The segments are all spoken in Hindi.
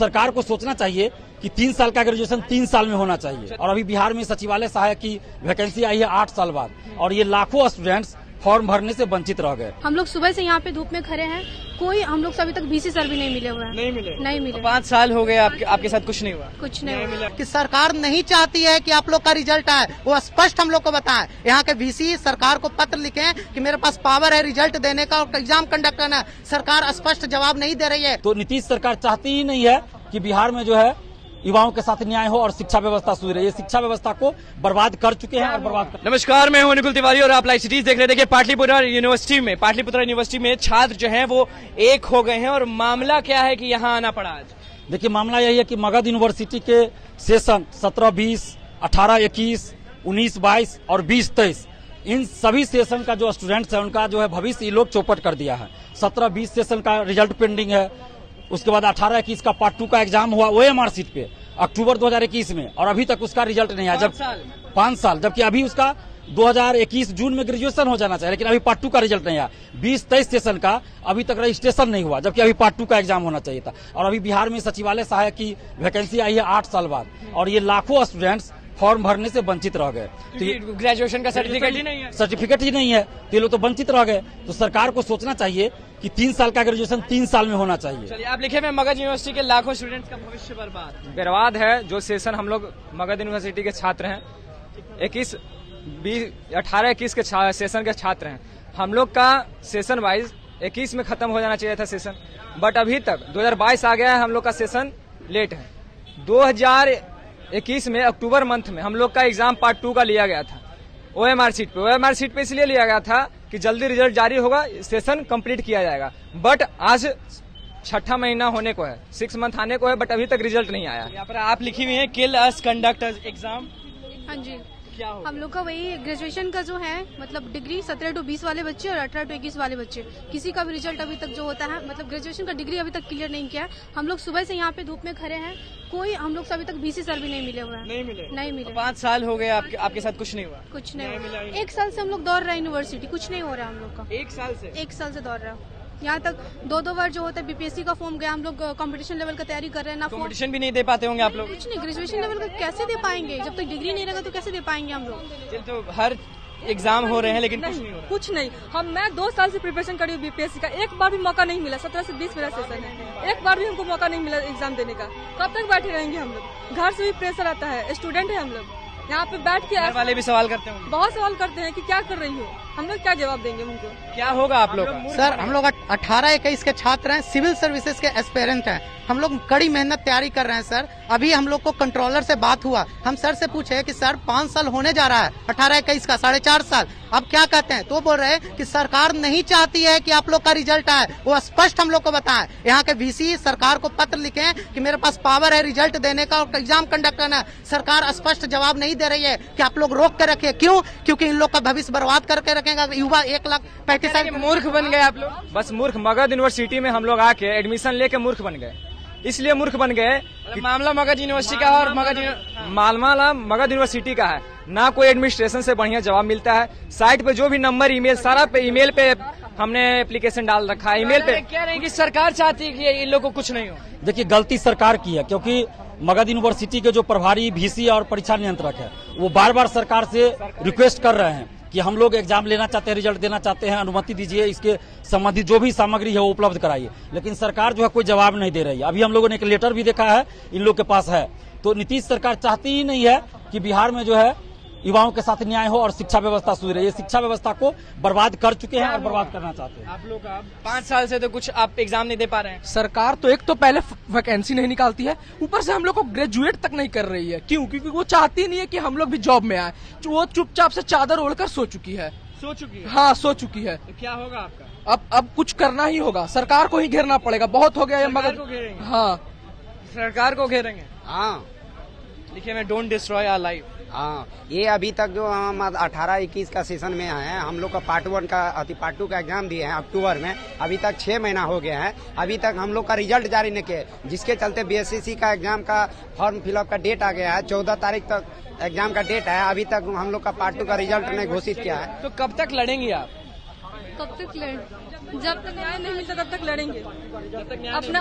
सरकार को सोचना चाहिए कि 3 साल का ग्रेजुएशन 3 साल में होना चाहिए। और अभी बिहार में सचिवालय सहायक की वैकेंसी आई है 8 साल बाद, और ये लाखों स्टूडेंट्स फॉर्म भरने से वंचित रह गए। हम लोग सुबह से यहाँ पे धूप में खड़े हैं, कोई हम लोग से अभी तक बीसी सर भी नहीं मिले हुए हैं। नहीं मिले। 5 साल हो गए आपके साथ कुछ नहीं हुआ? कुछ नहीं हुआ। कि सरकार नहीं चाहती है कि आप लोग का रिजल्ट आए, वो स्पष्ट हम लोग को बताएं। यहाँ के वीसी सरकार को पत्र लिखें कि मेरे पास पावर है रिजल्ट देने का और एग्जाम कंडक्ट करना है। सरकार स्पष्ट जवाब नहीं दे रही है। तो नीतीश सरकार चाहती ही नहीं है कि बिहार में जो है युवाओं के साथ न्याय हो और शिक्षा व्यवस्था सुधरे। ये शिक्षा व्यवस्था को बर्बाद कर चुके हैं और बर्बाद कर। नमस्कार, मैं हूं निकुल तिवारी और आप लाइव सिटीज देख रहे थे। पाटलिपुत्रा यूनिवर्सिटी में छात्र जो हैं वो एक हो गए हैं, और मामला क्या है कि यहाँ आना पड़ा आज? देखिए, मामला यही है कि मगध यूनिवर्सिटी के सेशन 17-20, 18-21, 19-22 और 20-23 इन सभी सेशन का जो स्टूडेंट्स है उनका जो है भविष्य ये लोग चौपट कर दिया है। 17-20 सेशन का रिजल्ट पेंडिंग है, उसके बाद 18-21 का पार्ट 2 का एग्जाम हुआ OMR सीट पे अक्टूबर 2021 में, और अभी तक उसका रिजल्ट नहीं आया। जब 5 साल, जबकि अभी उसका 2021 जून में ग्रेजुएशन हो जाना चाहिए, लेकिन अभी पार्ट 2 का रिजल्ट नहीं आया। 20-23 सेशन का अभी तक रजिस्ट्रेशन नहीं हुआ, जबकि अभी पार्ट 2 का एग्जाम होना चाहिए था। और अभी बिहार में सचिवालय सहायक की वैकेंसी आई है 8 साल बाद, और ये लाखों स्टूडेंट्स फॉर्म भरने से वंचित रह गए। तो ग्रेजुएशन का सर्टिफिकेट ही नहीं है, सर्टिफिकेट ही नहीं है, तो ये लोग तो वंचित रह गए। तो सरकार को सोचना चाहिए कि 3 साल का ग्रेजुएशन 3 साल में होना चाहिए। चलिए, आप लिखे में मगध यूनिवर्सिटी के लाखों स्टूडेंट्स का भविष्य बर्बाद है। जो सेशन हम लोग मगध यूनिवर्सिटी के छात्र हैं, 18-21 के सेशन के छात्र हैं। हम लोग का सेशन वाइज 21 में खत्म हो जाना चाहिए था सेशन, बट अभी तक 2022 आ गया है, हम लोग का सेशन लेट है। 2021 में अक्टूबर मंथ में हम लोग का एग्जाम पार्ट 2 का लिया गया था OMR सीट पे इसलिए लिया गया था कि जल्दी रिजल्ट जारी होगा, सेशन कंप्लीट किया जाएगा। बट आज 6ठा महीना होने को है, 6 मंथ आने को है, बट अभी तक रिजल्ट नहीं आया। यहाँ पर आप लिखी हुई है किल अस कंडक्ट एग्जाम। हाँ जी, क्या होगा? हम लोग का वही ग्रेजुएशन का जो है, मतलब डिग्री 17-20 वाले बच्चे और 18-21 वाले बच्चे, किसी का भी रिजल्ट अभी तक जो होता है, मतलब ग्रेजुएशन का डिग्री अभी तक क्लियर नहीं किया है। हम लोग सुबह से यहाँ पे धूप में खड़े हैं, कोई हम लोग से अभी तक बीसी सर भी नहीं मिले हुए हैं। नहीं मिले। 5 साल हो गए आपके साथ कुछ नहीं हुआ? कुछ नहीं हुआ। 1 साल से हम लोग दौड़ रहे हैं यूनिवर्सिटी, कुछ नहीं हो रहा है हम लोग का। 1 साल से? 1 साल से दौड़ रहा है। यहाँ तक 2-2 बार जो होता है BPSC का फॉर्म गया, हम लोग कंपटीशन लेवल का तैयारी कर रहे हैं ना। कंपटीशन भी नहीं दे पाते होंगे आप लोग? कुछ नहीं, ग्रेजुएशन लेवल का कैसे दे पाएंगे? जब तक डिग्री नहीं रहेगा तो कैसे दे पाएंगे हम लोग? तो हर एग्जाम हो रहे हैं लेकिन कुछ नहीं हो रहा। कुछ नहीं। मैं 2 साल से प्रिपरेशन करी हूँ BPSC का, एक बार भी मौका नहीं मिला। 17 से 20 मेरा सेशन है, एक बार भी हमको मौका नहीं मिला एग्जाम देने का। कब तक बैठे रहेंगे हम लोग? घर से भी प्रेशर आता है, स्टूडेंट है हम लोग, यहाँ पे बैठ के घर वाले भी सवाल करते हैं, बहुत सवाल करते हैं कि क्या कर रही हो, हम लोग क्या जवाब देंगे उनको? क्या होगा आप लोग? सर, हम लोग 18-21 के छात्र हैं, सिविल सर्विसेज के एस्पिरेंट हैं। हम लोग कड़ी मेहनत तैयारी कर रहे हैं सर। अभी हम लोग को कंट्रोलर से बात हुआ, हम सर से पूछे कि सर 5 साल होने जा रहा है 18-21 का, 4.5 साल, अब क्या कहते हैं? तो बोल रहे हैं कि सरकार नहीं चाहती है कि आप लोग का रिजल्ट आए, वो स्पष्ट हम लोग को बताएं। यहाँ के वीसी सरकार को पत्र लिखें कि मेरे पास पावर है रिजल्ट देने का और एग्जाम कंडक्ट करना है। सरकार स्पष्ट जवाब नहीं दे रही है कि आप लोग रोक के रखिए। क्यों? क्योंकि इन लोग का भविष्य बर्बाद करके रखेगा। युवा 1,35,000 मूर्ख बन गए आप लोग। बस मूर्ख। मगध यूनिवर्सिटी में हम लोग आके एडमिशन लेके मूर्ख बन गए, इसलिए मूर्ख बन गए कि मामला मगध यूनिवर्सिटी का और मामला मगध यूनिवर्सिटी का है। ना कोई एडमिनिस्ट्रेशन से बढ़िया जवाब मिलता है। साइट पे जो भी नंबर, ईमेल, सारा पे ईमेल पे हमने एप्लीकेशन डाल रखा है। ईमेल पे कह रहे हैं कि सरकार चाहती है कि इन लोगों को कुछ नहीं हो। देखिए, गलती सरकार की है, क्योंकि मगध यूनिवर्सिटी के जो प्रभारी VC और परीक्षा नियंत्रक है वो बार बार सरकार से रिक्वेस्ट कर रहे हैं कि हम लोग एग्जाम लेना चाहते हैं, रिजल्ट देना चाहते हैं, अनुमति दीजिए, इसके संबंधित जो भी सामग्री है वो उपलब्ध कराइए। लेकिन सरकार जो है कोई जवाब नहीं दे रही है। अभी हम लोगों ने एक लेटर भी देखा है, इन लोग के पास है। तो नीतीश सरकार चाहती ही नहीं है कि बिहार में जो है युवाओं के साथ न्याय हो और शिक्षा व्यवस्था सुधरे। ये शिक्षा व्यवस्था को बर्बाद कर चुके हैं और बर्बाद करना चाहते हैं। आप लोग 5 साल से तो कुछ आप एग्जाम नहीं दे पा रहे हैं। सरकार तो एक तो पहले वैकेंसी नहीं निकालती है, ऊपर से हम लोग को ग्रेजुएट तक नहीं कर रही है। क्यों? क्योंकि वो चाहती नहीं है कि हम लोग भी जॉब में आए। वो चुपचाप से चादर ओढ़कर सो चुकी है। हाँ, सो चुकी है। तो क्या होगा आपका? अब कुछ करना ही होगा, सरकार को ही घेरना पड़ेगा। बहुत हो गया है मगर। हाँ, सरकार को घेरेंगे। हाँ, लिखे में डोंट डिस्ट्रॉय आवर लाइफ। हाँ, ये अभी तक जो हम 18-21 का सेशन में आए हैं, हम लोग का पार्ट 1 का पार्ट 2 का एग्जाम दिए हैं अक्टूबर में। अभी तक 6 महीना हो गया है, अभी तक हम लोग का रिजल्ट जारी नहीं किए, जिसके चलते BSCC का एग्जाम का फॉर्म फिलअप का डेट आ गया है। 14 तारीख तक एग्जाम का डेट है, अभी तक हम लोग का पार्ट 2 का रिजल्ट नहीं घोषित किया है। तो कब तक लड़ेंगे आप? कब तक जब तक न्याय नहीं मिलता तब तक लड़ेंगे।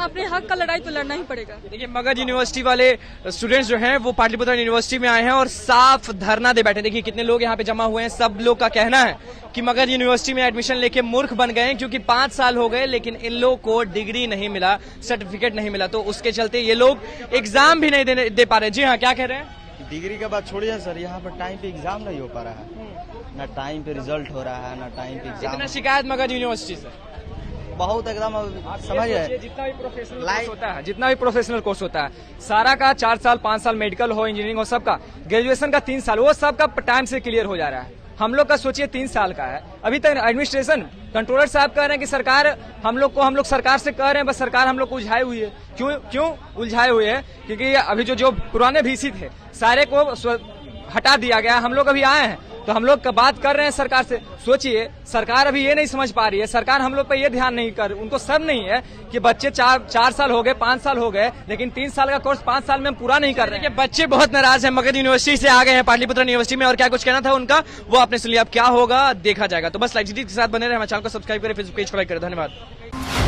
अपने हक का लड़ाई तो लड़ना ही पड़ेगा। देखिए मगध यूनिवर्सिटी वाले स्टूडेंट्स जो हैं वो पाटलिपुत्र यूनिवर्सिटी में आए हैं और साफ धरना दे बैठे। देखिए कितने लोग यहाँ पे जमा हुए हैं। सब लोग का कहना है कि मगध यूनिवर्सिटी में एडमिशन लेके मूर्ख बन गए, क्योंकि 5 साल हो गए लेकिन इन लोग को डिग्री नहीं मिला, सर्टिफिकेट नहीं मिला, तो उसके चलते ये लोग एग्जाम भी नहीं दे पा रहे। जी हाँ, क्या कह रहे हैं? डिग्री का बात छोड़िए सर, यहाँ पर टाइम पे एग्जाम नहीं हो पा रहा है, ना टाइम पे रिजल्ट हो रहा है, ना टाइम पे एग्जाम। इतना शिकायत मगध यूनिवर्सिटी से बहुत एकदम समझ रहे। जितना भी प्रोफेशनल कोर्स होता है, जितना भी प्रोफेशनल कोर्स होता है, सारा का 4 साल 5 साल, मेडिकल हो, इंजीनियरिंग हो, सबका ग्रेजुएशन का 3 साल, वो सबका टाइम से क्लियर हो जा रहा है। हम लोग का सोचिए 3 साल का है। अभी तक एडमिनिस्ट्रेशन कंट्रोलर साहब कह रहे हैं कि सरकार हम लोग सरकार से कह रहे हैं, बस सरकार हम लोग को उलझाए हुई है। क्यों उलझाए हुए है? क्योंकि अभी जो पुराने वीसी थे सारे को हटा दिया गया। हम लोग अभी आए हैं तो हम लोग बात कर रहे हैं सरकार से। सोचिए सरकार अभी ये नहीं समझ पा रही है, सरकार हम लोग पे ये ध्यान नहीं कर, उनको सब नहीं है कि बच्चे 4 साल हो गए, 5 साल हो गए, लेकिन 3 साल का कोर्स 5 साल में हम पूरा नहीं कर रहे हैं। बच्चे बहुत नाराज हैं, मगध यूनिवर्सिटी से आ गए हैं पाटलिपुत्र यूनिवर्सिटी में, और क्या कुछ कहना था उनका वो आपने सुन लिया। अब क्या होगा देखा जाएगा। तो बस लाइव के साथ बने रहे, हमारे चैनल को सब्सक्राइब करें, फेसबुक पेज पर लाइक करें। धन्यवाद।